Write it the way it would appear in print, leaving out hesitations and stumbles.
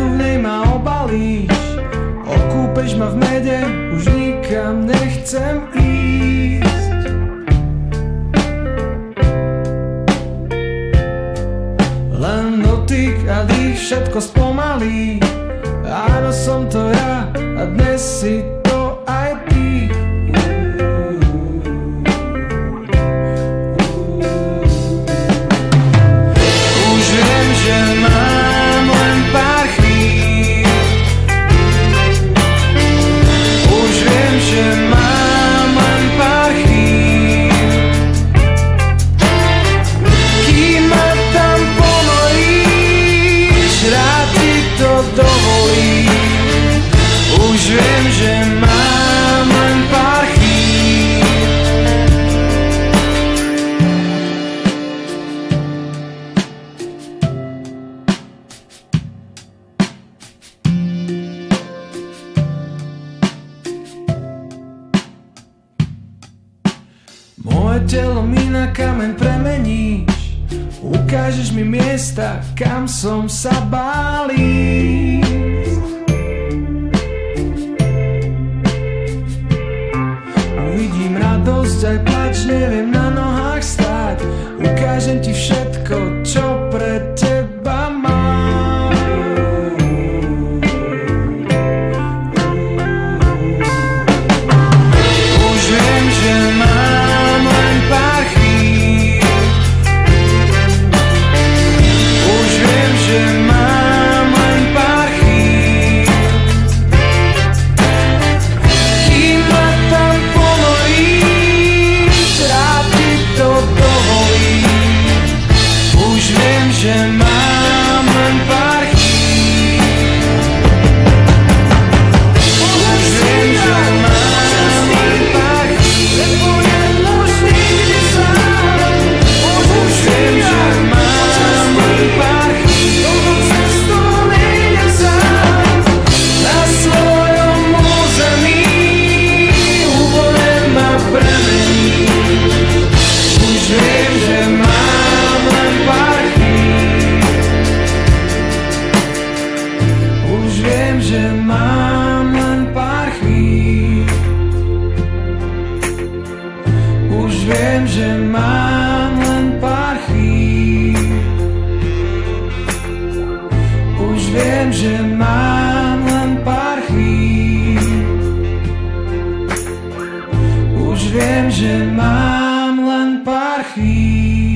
v nej ma obalíš, okúpeš ma v mede, už nikam nechcem ísť. Len dotyk a dých všetko spomalí. Áno, som to ja a dnes si to aj ty. Už viem, že mám len pár chvíľ. Už viem, že mám len pár chvíľ. Kým ma tam ponoríš, rád ti to dovolím. Už viem, že mám len pár chvíľ. Moje telo mi na kameň premeníš, ukážeš mi miesta, kam som sa bál ísť. Uvidím radosť aj plač, neviem na nohách stáť. Ukážem ti všetko, čo pre teba mám. Už viem, že mám len pár chvíľ. Už viem, že mám len pár chvíľ. Kým ma tam ponoríš, rád ti to dovolím. Už viem, že mám len pár chvíľ. Už viem, že mám len pár chvíľ. Už viem, že mám len pár chvíľ. Na svojom území úplne ma premení. Už viem, že mám len pár chvíľ. Už viem, že mám len pár chvíľ. Už viem, že mám len pár chvíľ. Už viem, že mám len pár chvíľ. Už viem, že mám len pár chvíľ.